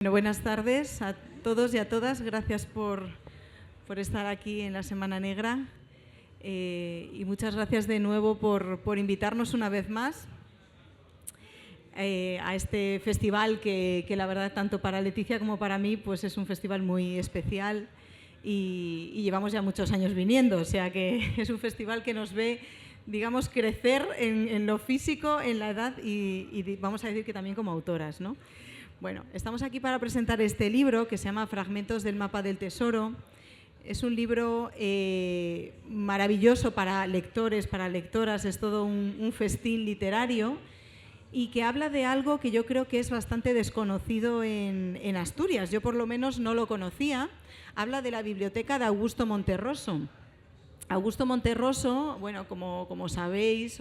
Bueno, buenas tardes a todos y a todas. Gracias por estar aquí en la Semana Negra y muchas gracias de nuevo por invitarnos una vez más a este festival que la verdad tanto para Leticia como para mí pues es un festival muy especial y llevamos ya muchos años viniendo, o sea que es un festival que nos ve, digamos, crecer en lo físico, en la edad y vamos a decir que también como autoras, ¿no? Bueno, estamos aquí para presentar este libro que se llama Fragmentos del mapa del tesoro. Es un libro maravilloso para lectores, para lectoras, es todo un festín literario y que habla de algo que yo creo que es bastante desconocido en Asturias. Yo por lo menos no lo conocía. Habla de la biblioteca de Augusto Monterroso. Augusto Monterroso, bueno, como sabéis,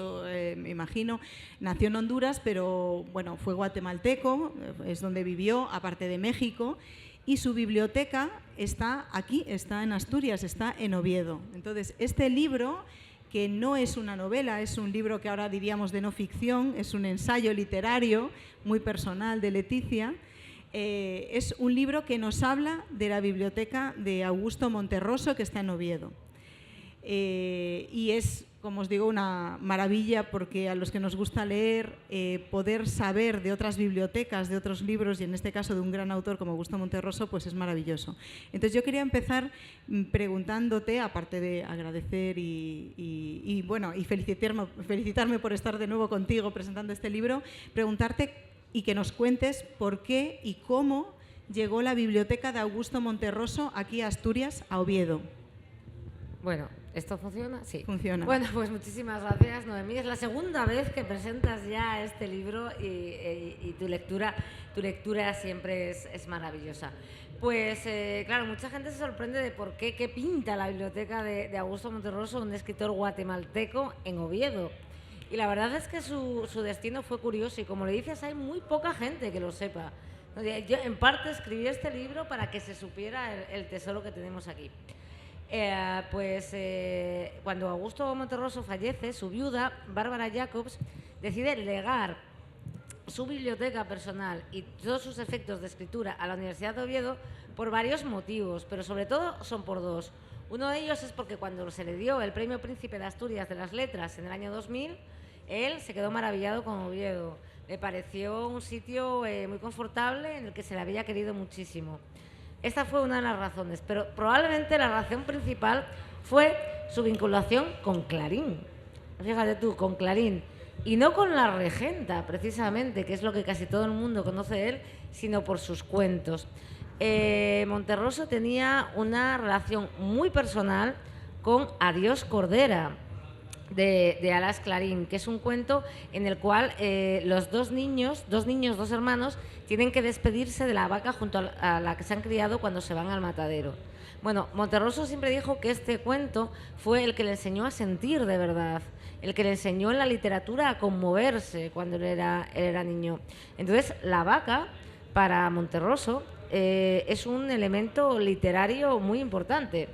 me imagino, nació en Honduras, pero bueno, fue guatemalteco, es donde vivió, aparte de México, y su biblioteca está aquí, está en Asturias, está en Oviedo. Entonces, este libro, que no es una novela, es un libro que ahora diríamos de no ficción, es un ensayo literario muy personal de Leticia, es un libro que nos habla de la biblioteca de Augusto Monterroso, que está en Oviedo. Y es, como os digo, una maravilla porque a los que nos gusta leer, poder saber de otras bibliotecas, de otros libros y en este caso de un gran autor como Augusto Monterroso, pues es maravilloso. Entonces yo quería empezar preguntándote, aparte de agradecer y felicitarme por estar de nuevo contigo presentando este libro, preguntarte y que nos cuentes por qué y cómo llegó la biblioteca de Augusto Monterroso aquí a Asturias, a Oviedo. Bueno, ¿esto funciona? Sí. Funciona. Bueno, pues muchísimas gracias, Noemí. Es la segunda vez que presentas ya este libro y tu lectura siempre es maravillosa. Pues claro, mucha gente se sorprende de qué pinta la biblioteca de Augusto Monterroso, un escritor guatemalteco, en Oviedo. Y la verdad es que su destino fue curioso y, como le dices, hay muy poca gente que lo sepa. Yo en parte escribí este libro para que se supiera el tesoro que tenemos aquí. Cuando Augusto Monterroso fallece, su viuda, Bárbara Jacobs, decide legar su biblioteca personal y todos sus efectos de escritura a la Universidad de Oviedo por varios motivos, pero sobre todo son por dos. Uno de ellos es porque cuando se le dio el Premio Príncipe de Asturias de las Letras en el año 2000, él se quedó maravillado con Oviedo. Le pareció un sitio muy confortable en el que se le había querido muchísimo. Esta fue una de las razones, pero probablemente la razón principal fue su vinculación con Clarín. Fíjate tú, con Clarín. Y no con la regenta, precisamente, que es lo que casi todo el mundo conoce de él, sino por sus cuentos. Monterroso tenía una relación muy personal con Adiós Cordera, de Alas Clarín, que es un cuento en el cual los dos hermanos, tienen que despedirse de la vaca junto a la que se han criado cuando se van al matadero. Bueno, Monterroso siempre dijo que este cuento fue el que le enseñó a sentir de verdad, el que le enseñó en la literatura a conmoverse cuando él era niño. Entonces, la vaca, para Monterroso, es un elemento literario muy importante.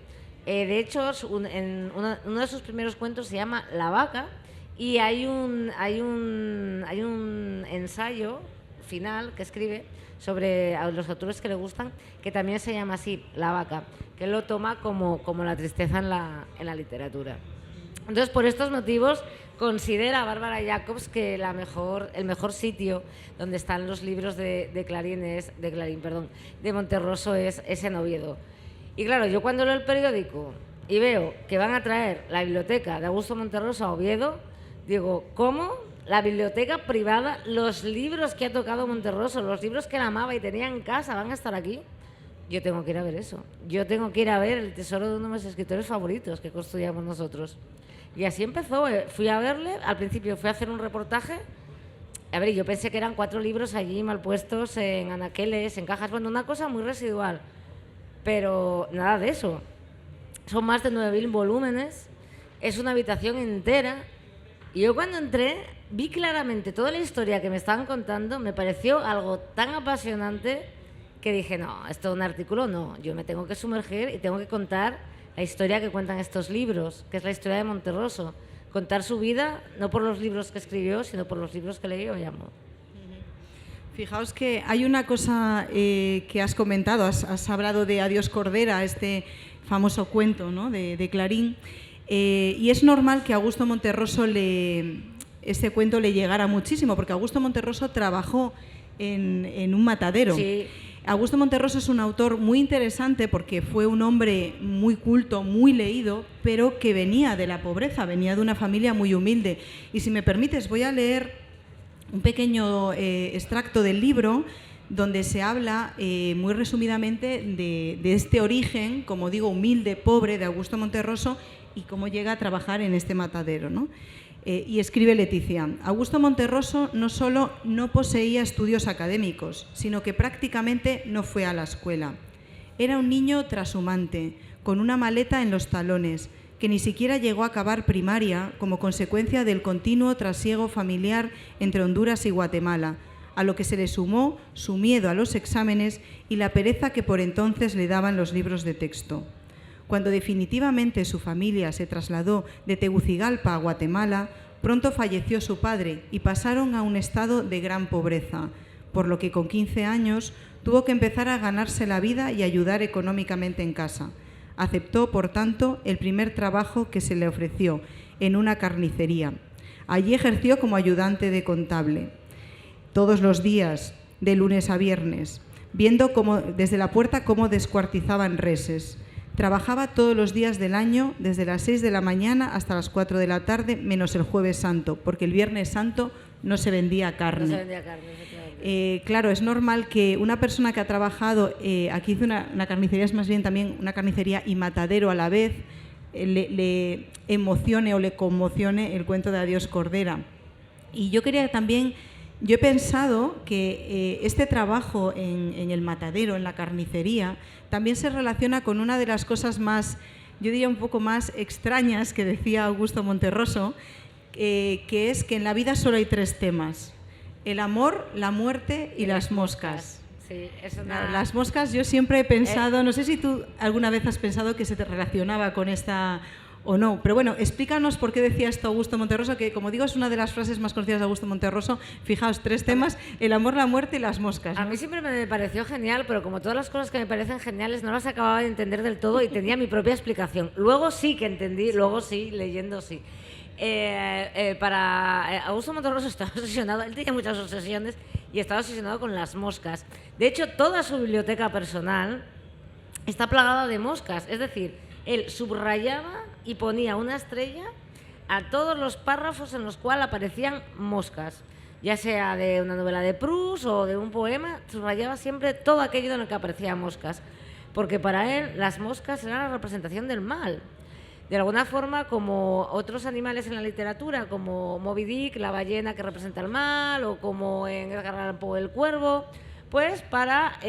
De hecho, uno de sus primeros cuentos se llama La vaca y hay un ensayo final que escribe sobre a los autores que le gustan, que también se llama así, La vaca, que él lo toma como la tristeza en la literatura. Entonces, por estos motivos, considera Bárbara Jacobs que el mejor sitio donde están los libros de Monterroso es en Oviedo. Y claro, yo cuando leo el periódico y veo que van a traer la biblioteca de Augusto Monterroso a Oviedo, digo, ¿cómo? La biblioteca privada, los libros que ha tocado Monterroso, los libros que él amaba y tenía en casa, ¿van a estar aquí? Yo tengo que ir a ver eso. Yo tengo que ir a ver el tesoro de uno de mis escritores favoritos que construíamos nosotros. Y así empezó. Fui a verle, al principio fui a hacer un reportaje. A ver, yo pensé que eran 4 libros allí mal puestos en anaqueles, en cajas, bueno, una cosa muy residual. Pero nada de eso. Son más de 9.000 volúmenes, es una habitación entera. Y yo cuando entré vi claramente toda la historia que me estaban contando, me pareció algo tan apasionante que dije, no, esto es un artículo, no, yo me tengo que sumergir y tengo que contar la historia que cuentan estos libros, que es la historia de Monterroso. Contar su vida, no por los libros que escribió, sino por los libros que leyó y amó. Fijaos que hay una cosa que has comentado, has hablado de Adiós Cordera, este famoso cuento, ¿no?, de Clarín, y es normal que a Augusto Monterroso ese cuento le llegara muchísimo, porque Augusto Monterroso trabajó en un matadero. Sí. Augusto Monterroso es un autor muy interesante porque fue un hombre muy culto, muy leído, pero que venía de la pobreza, venía de una familia muy humilde. Y si me permites, voy a leer un pequeño extracto del libro donde se habla muy resumidamente de este origen, como digo, humilde, pobre de Augusto Monterroso y cómo llega a trabajar en este matadero, ¿no? Y escribe Leticia: Augusto Monterroso no solo no poseía estudios académicos, sino que prácticamente no fue a la escuela. Era un niño trashumante, con una maleta en los talones, que ni siquiera llegó a acabar primaria como consecuencia del continuo trasiego familiar entre Honduras y Guatemala, a lo que se le sumó su miedo a los exámenes y la pereza que por entonces le daban los libros de texto. Cuando definitivamente su familia se trasladó de Tegucigalpa a Guatemala, pronto falleció su padre y pasaron a un estado de gran pobreza, por lo que con 15 años tuvo que empezar a ganarse la vida y ayudar económicamente en casa. Aceptó, por tanto, el primer trabajo que se le ofreció, en una carnicería. Allí ejerció como ayudante de contable, todos los días, de lunes a viernes, viendo desde la puerta cómo descuartizaban reses. Trabajaba todos los días del año, desde las 6 de la mañana hasta las 4 de la tarde, menos el Jueves Santo, porque el Viernes Santo no se vendía carne. No se vendía carne, efectivamente. Claro, es normal que una persona que ha trabajado, aquí hizo una carnicería, es más bien también una carnicería y matadero a la vez, le emocione o le conmocione el cuento de Adiós Cordera. Y yo quería también, yo he pensado que este trabajo en el matadero, en la carnicería, también se relaciona con una de las cosas más, yo diría un poco más extrañas que decía Augusto Monterroso, que es que en la vida solo hay 3 temas: el amor, la muerte y las moscas. Sí, Las moscas, yo siempre he pensado, no sé si tú alguna vez has pensado que se te relacionaba con esta o no, pero bueno, explícanos por qué decía esto Augusto Monterroso, que como digo es una de las frases más conocidas de Augusto Monterroso. Fijaos, 3 temas: el amor, la muerte y las moscas, ¿no? A mí siempre me pareció genial, pero como todas las cosas que me parecen geniales no las acababa de entender del todo y tenía mi propia explicación. Luego sí que entendí, luego sí, leyendo sí. Para Augusto Monterroso estaba obsesionado, él tenía muchas obsesiones y estaba obsesionado con las moscas. De hecho, toda su biblioteca personal está plagada de moscas, es decir, él subrayaba y ponía una estrella a todos los párrafos en los cuales aparecían moscas, ya sea de una novela de Proust o de un poema, subrayaba siempre todo aquello en el que aparecían moscas, porque para él las moscas eran la representación del mal. De alguna forma, como otros animales en la literatura, como Moby Dick, la ballena que representa el mal, o como en Edgar Allan Poe, el cuervo, pues para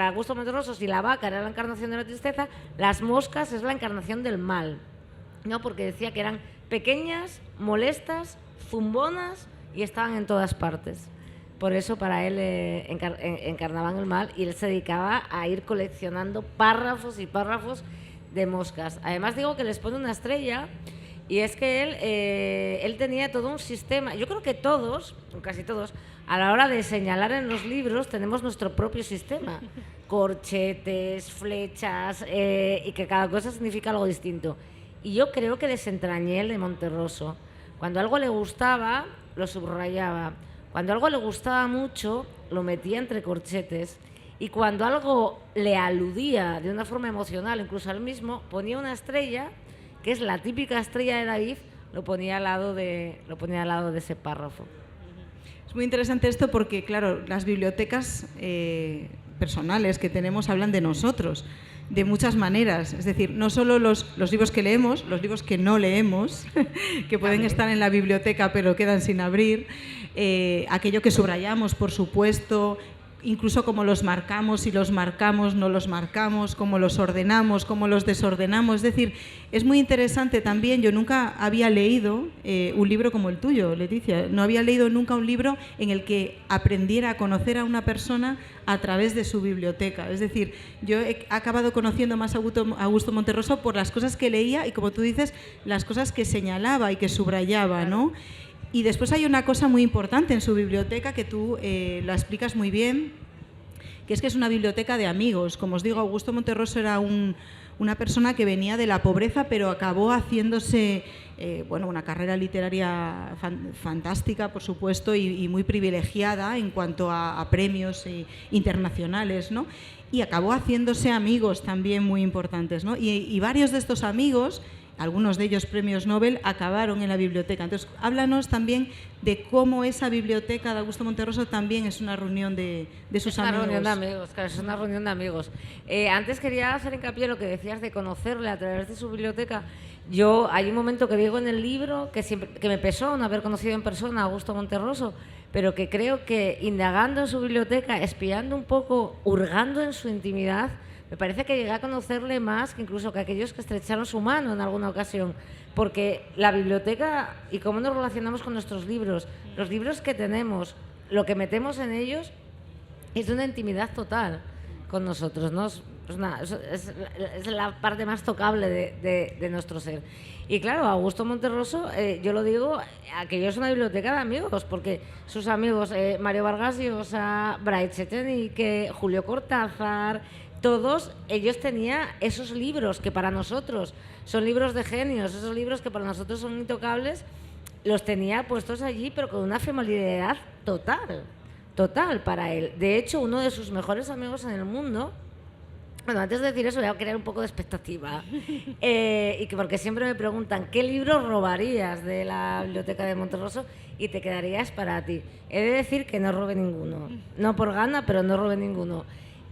Augusto Monterroso, si la vaca era la encarnación de la tristeza, las moscas es la encarnación del mal, ¿no? Porque decía que eran pequeñas, molestas, zumbonas y estaban en todas partes. Por eso para él encarnaban el mal y él se dedicaba a ir coleccionando párrafos y párrafos de moscas. Además digo que les pone una estrella y es que él tenía todo un sistema. Yo creo que todos, o casi todos, a la hora de señalar en los libros tenemos nuestro propio sistema. Corchetes, flechas, y que cada cosa significa algo distinto. Y yo creo que desentrañé el de Monterroso. Cuando algo le gustaba, lo subrayaba. Cuando algo le gustaba mucho, lo metía entre corchetes. Y cuando algo le aludía de una forma emocional, incluso a él mismo, ponía una estrella, que es la típica estrella de David, lo ponía al lado de ese párrafo. Es muy interesante esto porque, claro, las bibliotecas personales que tenemos hablan de nosotros, de muchas maneras. Es decir, no solo los libros que leemos, los libros que no leemos, que pueden estar en la biblioteca pero quedan sin abrir, aquello que subrayamos, por supuesto, incluso cómo los marcamos, si los marcamos, no los marcamos, cómo los ordenamos, cómo los desordenamos. Es decir, es muy interesante también. Yo nunca había leído un libro como el tuyo, Leticia. No había leído nunca un libro en el que aprendiera a conocer a una persona a través de su biblioteca. Es decir, yo he acabado conociendo más a Augusto Monterroso por las cosas que leía y, como tú dices, las cosas que señalaba y que subrayaba, ¿no? Y después hay una cosa muy importante en su biblioteca que tú la explicas muy bien, que es una biblioteca de amigos. Como os digo, Augusto Monterroso era una persona que venía de la pobreza, pero acabó haciéndose una carrera literaria fantástica, por supuesto, y muy privilegiada en cuanto a premios internacionales, ¿no? Y acabó haciéndose amigos también muy importantes, ¿no? Y varios de estos amigos, algunos de ellos premios Nobel, acabaron en la biblioteca. Entonces, háblanos también de cómo esa biblioteca de Augusto Monterroso también es una reunión de sus amigos. Es una reunión de amigos, claro, es una reunión de amigos. Antes quería hacer hincapié en lo que decías de conocerle a través de su biblioteca. Hay un momento que digo en el libro que me pesó no haber conocido en persona a Augusto Monterroso, pero que creo que indagando en su biblioteca, espiando un poco, hurgando en su intimidad, me parece que llegué a conocerle más que incluso que aquellos que estrecharon su mano en alguna ocasión, porque la biblioteca y cómo nos relacionamos con nuestros libros, los libros que tenemos, lo que metemos en ellos, es de una intimidad total con nosotros, ¿no? Es la parte más tocable de nuestro ser. Y claro, Augusto Monterroso, yo lo digo, aquello es una biblioteca de amigos, porque sus amigos, Mario Vargas Llosa, Bryce Echenique, Julio Cortázar, todos ellos tenían esos libros que para nosotros son libros de genios, esos libros que para nosotros son intocables, los tenía puestos allí, pero con una familiaridad total para él. De hecho, uno de sus mejores amigos en el mundo, bueno, antes de decir eso voy a crear un poco de expectativa, porque siempre me preguntan ¿qué libros robarías de la biblioteca de Monterroso y te quedarías para ti? He de decir que no robé ninguno, no por gana, pero no robé ninguno.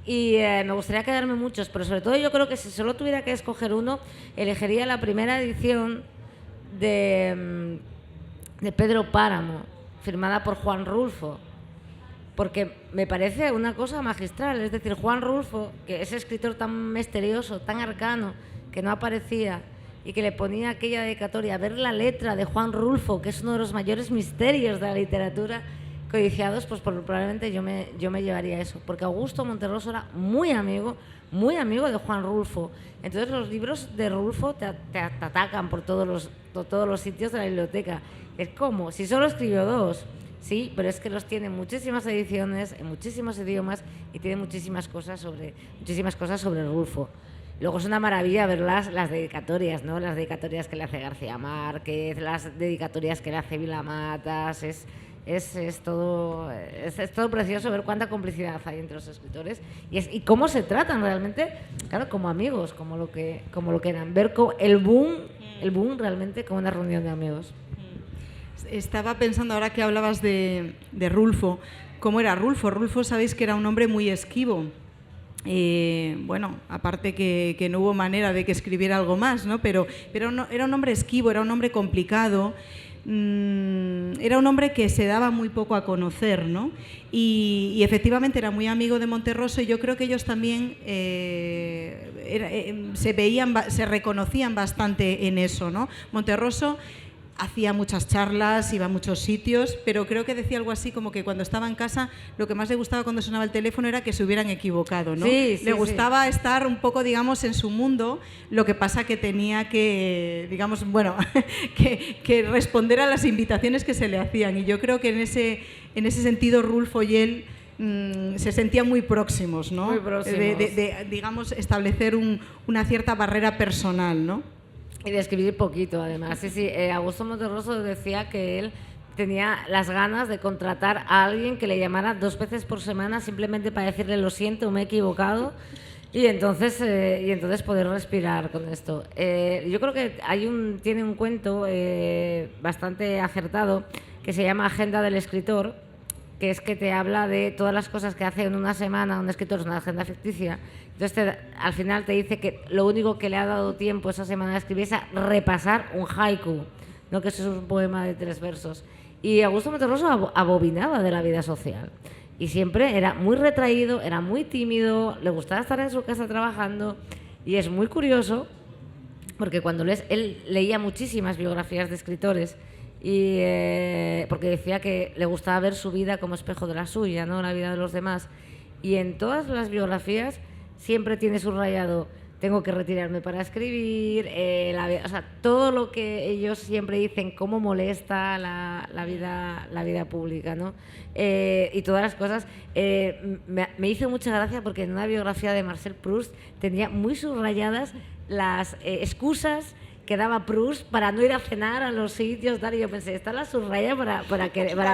Y me gustaría quedarme muchos, pero sobre todo yo creo que si solo tuviera que escoger uno, elegiría la primera edición de Pedro Páramo, firmada por Juan Rulfo, porque me parece una cosa magistral. Es decir, Juan Rulfo, que ese escritor tan misterioso, tan arcano, que no aparecía y que le ponía aquella dedicatoria, ver la letra de Juan Rulfo, que es uno de los mayores misterios de la literatura, codiciados, pues probablemente yo me llevaría eso, porque Augusto Monterroso era muy amigo de Juan Rulfo. Entonces los libros de Rulfo te atacan por todos los sitios de la biblioteca. Es como, si solo escribió 2, sí, pero es que los tiene muchísimas ediciones, en muchísimos idiomas, y tiene muchísimas cosas sobre Rulfo. Luego es una maravilla ver las dedicatorias, ¿no? Las dedicatorias que le hace García Márquez, las dedicatorias que le hace Vila Matas, es todo precioso ver cuánta complicidad hay entre los escritores y cómo se tratan realmente, claro, como amigos, como lo que eran, ver el boom realmente como una reunión de amigos. Estaba pensando ahora que hablabas de Rulfo, ¿cómo era Rulfo? Rulfo, sabéis que era un hombre muy esquivo. Aparte que no hubo manera de que escribiera algo más, ¿no? Pero era un hombre esquivo, era un hombre complicado. Era un hombre que se daba muy poco a conocer, ¿no? Y efectivamente era muy amigo de Monterroso, y yo creo que ellos también se reconocían bastante en eso, ¿no? Monterroso hacía muchas charlas, iba a muchos sitios, pero creo que decía algo así como que cuando estaba en casa lo que más le gustaba cuando sonaba el teléfono era que se hubieran equivocado, ¿no? Sí, le gustaba estar un poco, digamos, en su mundo, lo que pasa que tenía que, digamos, que responder a las invitaciones que se le hacían, y yo creo que en ese sentido Rulfo y él se sentían muy próximos, ¿no? Muy próximos. Digamos, establecer una cierta barrera personal, ¿no? Y de escribir poquito, además. Sí. Augusto Monterroso decía que él tenía las ganas de contratar a alguien que le llamara 2 veces por semana simplemente para decirle lo siento, me he equivocado, y entonces poder respirar con esto. Yo creo que tiene un cuento bastante acertado que se llama Agenda del escritor, que es que te habla de todas las cosas que hace en una semana un escritor, es una agenda ficticia. Entonces al final te dice que lo único que le ha dado tiempo esa semana de escribir es a repasar un haiku, ¿no? Que eso es un poema de 3 versos. Y Augusto Monterroso abominaba de la vida social. Y siempre era muy retraído, era muy tímido, le gustaba estar en su casa trabajando. Y es muy curioso, porque cuando él leía muchísimas biografías de escritores, y porque decía que le gustaba ver su vida como espejo de la suya, ¿no? La vida de los demás. Y en todas las biografías siempre tiene subrayado tengo que retirarme para escribir, o sea, todo lo que ellos siempre dicen, cómo molesta la vida pública, ¿no? Y todas las cosas. Me hizo mucha gracia porque en una biografía de Marcel Proust tenía muy subrayadas las excusas que daba Proust para no ir a cenar a los sitios, tal, y yo pensé, esta la subraya para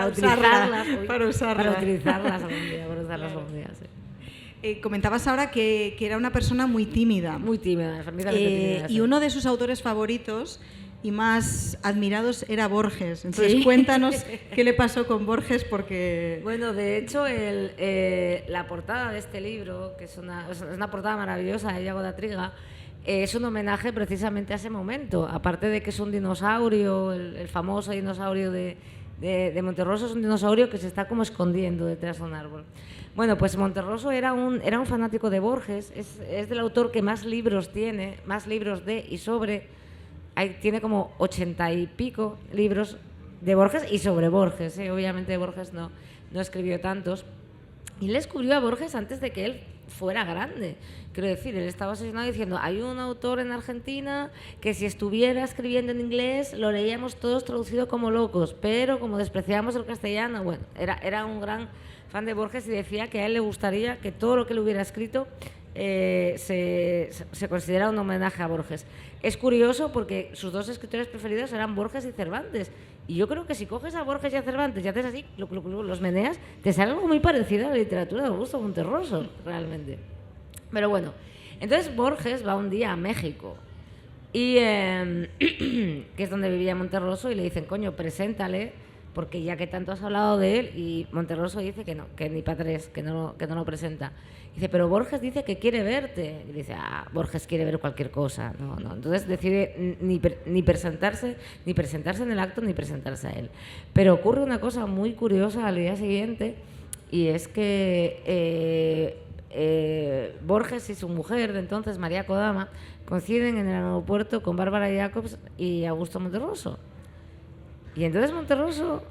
utilizarlas algún día, sí. Comentabas ahora que era una persona muy tímida. Muy tímida, tímida. Y uno de sus autores favoritos y más admirados era Borges. Entonces, cuéntanos qué le pasó con Borges, porque... Bueno, de hecho, la portada de este libro, que es una portada maravillosa de Iago da Triga, es un homenaje precisamente a ese momento. Aparte de que es un dinosaurio, el famoso dinosaurio de Monterroso, es un dinosaurio que se está como escondiendo detrás de un árbol. Bueno, pues Monterroso era un fanático de Borges, es del autor que más libros tiene, más libros de y sobre, tiene como 80 y pico libros de Borges y sobre Borges, obviamente Borges no escribió tantos, y él descubrió a Borges antes de que él fuera grande. Quiero decir, él estaba obsesionado diciendo, hay un autor en Argentina que si estuviera escribiendo en inglés lo leíamos todos traducido como locos, pero como despreciábamos el castellano, bueno, era un gran fan de Borges y decía que a él le gustaría que todo lo que él hubiera escrito se considera un homenaje a Borges. Es curioso porque sus dos escritores preferidos eran Borges y Cervantes, y yo creo que si coges a Borges y a Cervantes y haces así, los meneas, te sale algo muy parecido a la literatura de Augusto Monterroso, realmente. Pero bueno, entonces Borges va un día a México, y que es donde vivía Monterroso, y le dicen, coño, preséntale, porque ya que tanto has hablado de él, y Monterroso dice que no, que ni para tres, que no lo presenta. Dice, pero Borges dice que quiere verte. Y dice, Borges quiere ver cualquier cosa. No. Entonces decide ni presentarse en el acto, ni presentarse a él. Pero ocurre una cosa muy curiosa al día siguiente, y es que Borges y su mujer de entonces, María Kodama, coinciden en el aeropuerto con Bárbara Jacobs y Augusto Monterroso. Y entonces Monterroso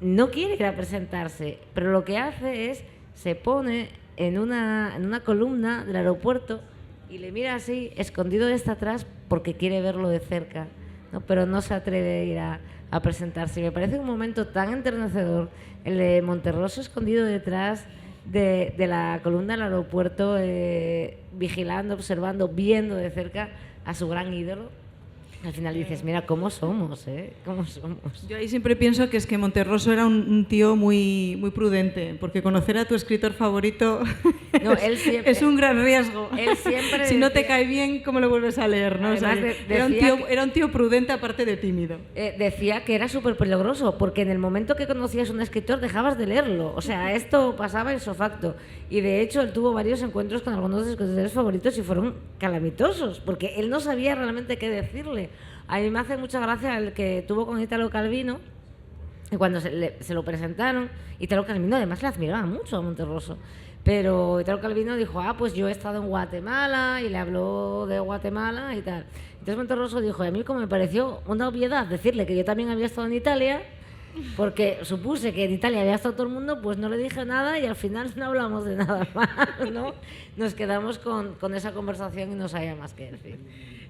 no quiere ir a presentarse, pero lo que hace es, se pone en una columna del aeropuerto y le mira así, escondido desde atrás, porque quiere verlo de cerca, ¿no? Pero no se atreve a ir a presentarse. Y me parece un momento tan enternecedor el de Monterroso escondido detrás de la columna del aeropuerto, vigilando, observando, viendo de cerca a su gran ídolo. Al final dices, mira, ¿cómo somos? ¿Cómo somos? Yo ahí siempre pienso que es que Monterroso era un tío muy, muy prudente, porque conocer a tu escritor favorito él siempre, es un gran riesgo. Él siempre si no te cae bien, ¿cómo lo vuelves a leer? ¿No? O sea, era un tío prudente, aparte de tímido. Decía que era súper peligroso, porque en el momento que conocías a un escritor dejabas de leerlo. O sea, esto pasaba ipso facto. Y de hecho él tuvo varios encuentros con algunos de sus escritores favoritos y fueron calamitosos, porque él no sabía realmente qué decirle. A mí me hace mucha gracia el que tuvo con Italo Calvino, y cuando se lo presentaron, Italo Calvino además le admiraba mucho a Monterroso, pero Italo Calvino dijo, pues yo he estado en Guatemala, y le habló de Guatemala y tal. Entonces Monterroso dijo, a mí como me pareció una obviedad decirle que yo también había estado en Italia, porque supuse que en Italia había estado todo el mundo, pues no le dije nada y al final no hablamos de nada más, ¿no? Nos quedamos con esa conversación y no sabía más que decir.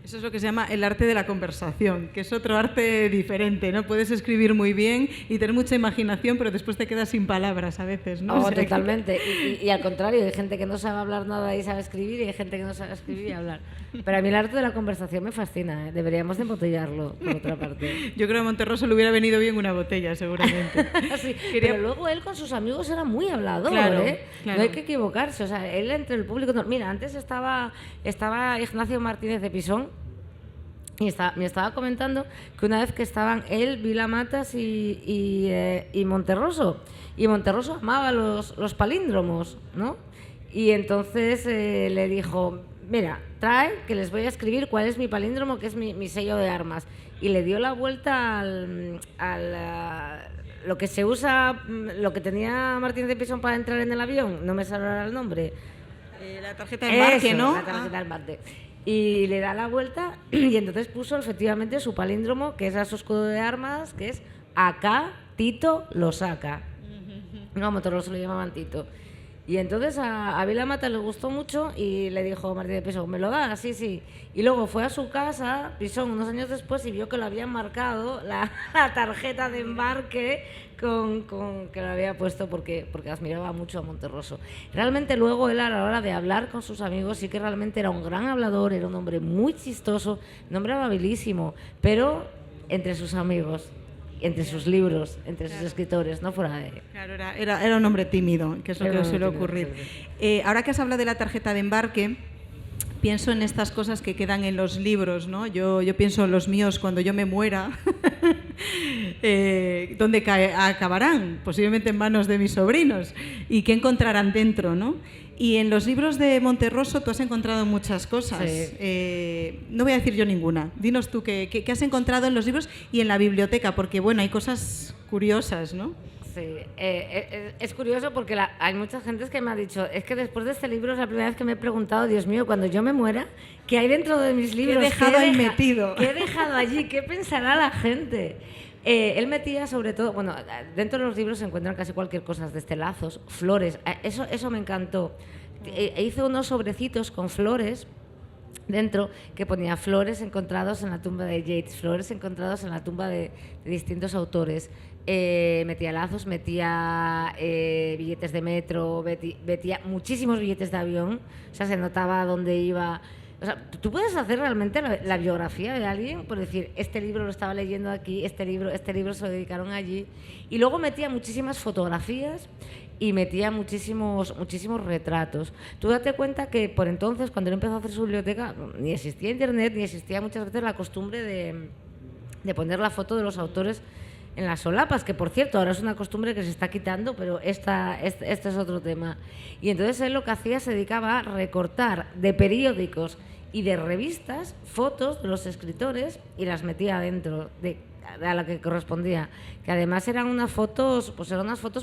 Eso es lo que se llama el arte de la conversación, que es otro arte diferente, ¿no? Puedes escribir muy bien y tener mucha imaginación, pero después te quedas sin palabras a veces, ¿no? Totalmente. Y al contrario, hay gente que no sabe hablar nada y sabe escribir, y hay gente que no sabe escribir y hablar. Pero a mí el arte de la conversación me fascina, ¿eh? Deberíamos de embotellarlo, por otra parte. Yo creo que a Monterroso le hubiera venido bien una botella, seguramente. Sí, pero luego él con sus amigos era muy hablador, claro. No hay que equivocarse. O sea, él entre el público... Mira, antes estaba Ignacio Martínez de Pisón, y me estaba comentando que una vez que estaban él, Vila Matas y Monterroso, y Monterroso amaba los palíndromos, ¿no? Y entonces le dijo, mira, trae que les voy a escribir cuál es mi palíndromo, que es mi sello de armas. Y le dio la vuelta lo que se usa, lo que tenía Martínez de Pisón para entrar en el avión, no me sale ahora el nombre. La tarjeta de embarque, ¿no? La tarjeta de embarque. Y le da la vuelta y entonces puso efectivamente su palíndromo, que es su escudo de armas, que es acá Tito lo saca. No, Monterroso lo llamaban Tito. Y entonces a Vila Mata le gustó mucho y le dijo Martín de Pisón, ¿me lo das? Sí, sí. Y luego fue a su casa, Pisón, unos años después, y vio que lo habían marcado la tarjeta de embarque con que lo había puesto porque admiraba mucho a Monterroso. Realmente luego él, a la hora de hablar con sus amigos, sí que realmente era un gran hablador, era un hombre muy chistoso, un hombre amabilísimo, pero entre sus amigos, entre sus libros, entre sus escritores, no fuera de... Claro, era un hombre tímido, que es lo que suele ocurrir. Ahora que has hablado de la tarjeta de embarque, pienso en estas cosas que quedan en los libros, ¿no? Yo pienso en los míos cuando yo me muera, ¿dónde acabarán? Posiblemente en manos de mis sobrinos. ¿Y qué encontrarán dentro, no? Y en los libros de Monterroso tú has encontrado muchas cosas. Sí. No voy a decir yo ninguna. Dinos tú qué has encontrado en los libros y en la biblioteca, porque bueno, hay cosas curiosas, ¿no? Sí, es curioso porque hay mucha gente que me ha dicho, es que después de este libro es la primera vez que me he preguntado, Dios mío, cuando yo me muera, ¿qué hay dentro de mis libros? ¿Qué he dejado ahí metido? ¿Qué he dejado allí? ¿Qué pensará la gente? Él metía sobre todo, bueno, dentro de los libros se encuentran casi cualquier cosa, desde lazos, flores, eso me encantó. Hizo unos sobrecitos con flores dentro que ponía flores encontrados en la tumba de Yeats, flores encontrados en la tumba de distintos autores. Metía lazos, metía billetes de metro, metía muchísimos billetes de avión, o sea, se notaba dónde iba. O sea, tú puedes hacer realmente la biografía de alguien por decir, este libro lo estaba leyendo aquí, este libro se lo dedicaron allí. Y luego metía muchísimas fotografías y metía muchísimos retratos. Tú date cuenta que por entonces, cuando él empezó a hacer su biblioteca, ni existía internet, ni existía muchas veces la costumbre de poner la foto de los autores en las solapas, que por cierto ahora es una costumbre que se está quitando, pero este es otro tema. Y entonces él lo que hacía, se dedicaba a recortar de periódicos y de revistas fotos de los escritores y las metía dentro a la que correspondía, que además eran unas fotos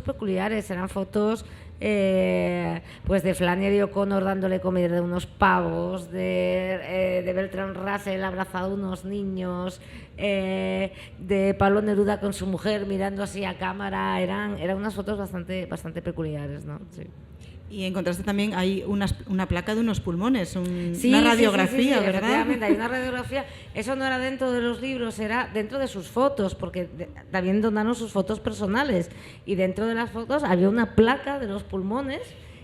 peculiares, eran fotos pues de Flannery O'Connor dándole comida de unos pavos, de Bertrand Russell abrazado a unos niños, de Pablo Neruda con su mujer mirando así a cámara, eran unas fotos bastante peculiares, ¿no? Sí. Y encontraste también hay una placa de unos pulmones, una radiografía, sí, ¿verdad? Efectivamente, hay una radiografía. Eso no era dentro de los libros, era dentro de sus fotos, porque también donaron sus fotos personales. Y dentro de las fotos había una placa de los pulmones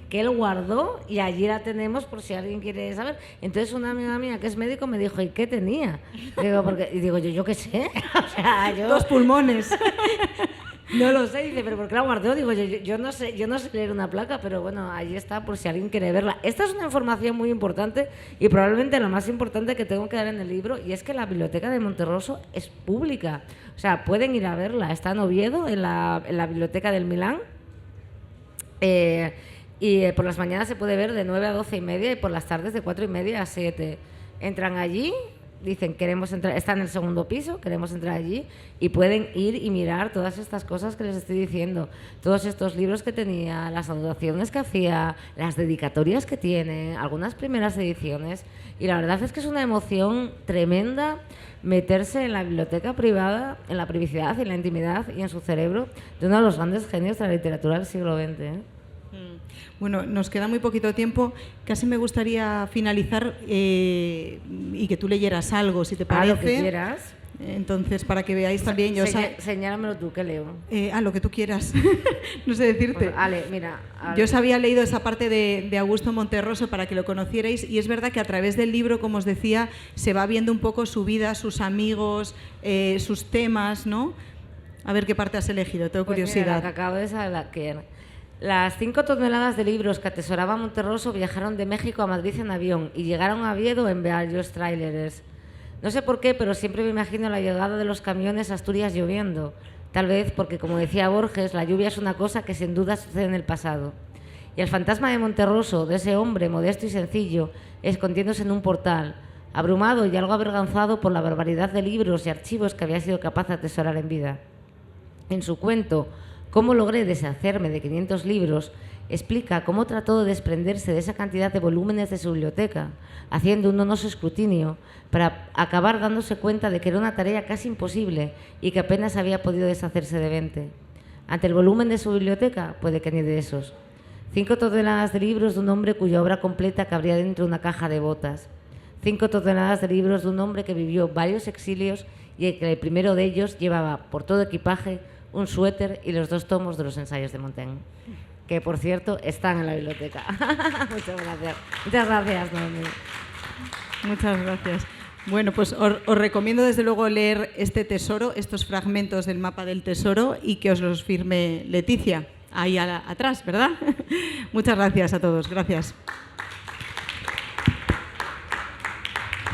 que él guardó y allí la tenemos por si alguien quiere saber. Entonces una amiga mía que es médico me dijo, ¿y qué tenía? Digo, yo qué sé. O sea, Dos pulmones. No lo sé, dice, pero ¿por qué la guardó? Digo, yo no sé leer una placa, pero bueno, ahí está por si alguien quiere verla. Esta es una información muy importante y probablemente la más importante que tengo que dar en el libro, y es que la biblioteca de Monterroso es pública. O sea, pueden ir a verla. Está en Oviedo, en la biblioteca del Milán. Y por las mañanas se puede ver de 9 a 12 y media y por las tardes de 4 y media a 7. Entran allí, dicen, queremos entrar, está en el segundo piso, queremos entrar allí, y pueden ir y mirar todas estas cosas que les estoy diciendo, todos estos libros que tenía, las anotaciones que hacía, las dedicatorias que tiene, algunas primeras ediciones, y la verdad es que es una emoción tremenda meterse en la biblioteca privada, en la privacidad y en la intimidad y en su cerebro de uno de los grandes genios de la literatura del siglo XX, ¿eh? Bueno, nos queda muy poquito tiempo. Casi me gustaría finalizar y que tú leyeras algo, si te parece. Lo que quieras. Entonces, para que veáis también... Señálamelo tú, que leo. Lo que tú quieras. No sé decirte. Pues, Ale, mira. Yo os había leído esa parte de Augusto Monterroso para que lo conocierais, y es verdad que a través del libro, como os decía, se va viendo un poco su vida, sus amigos, sus temas, ¿no? A ver qué parte has elegido, tengo curiosidad. Mira, la que acabo de saber. Las 5 toneladas de libros que atesoraba Monterroso viajaron de México a Madrid en avión y llegaron a Oviedo en varios tráileres. No sé por qué, pero siempre me imagino la llegada de los camiones a Asturias lloviendo. Tal vez porque, como decía Borges, la lluvia es una cosa que sin duda sucede en el pasado. Y el fantasma de Monterroso, de ese hombre modesto y sencillo, escondiéndose en un portal, abrumado y algo avergonzado por la barbaridad de libros y archivos que había sido capaz de atesorar en vida. En su cuento «Cómo logré deshacerme de 500 libros», explica cómo trató de desprenderse de esa cantidad de volúmenes de su biblioteca, haciendo un honroso escrutinio, para acabar dándose cuenta de que era una tarea casi imposible y que apenas había podido deshacerse de 20. Ante el volumen de su biblioteca, puede que ni de esos. 5 toneladas de libros de un hombre cuya obra completa cabría dentro de una caja de botas. 5 toneladas de libros de un hombre que vivió varios exilios y que el primero de ellos llevaba por todo equipaje un suéter y los 2 tomos de los ensayos de Montaigne, que por cierto están en la biblioteca. Muchas gracias. Muchas gracias, Noemí. Muchas gracias. Bueno, pues os recomiendo desde luego leer este tesoro, estos fragmentos del mapa del tesoro, y que os los firme Leticia, ahí atrás, ¿verdad? Muchas gracias a todos. Gracias.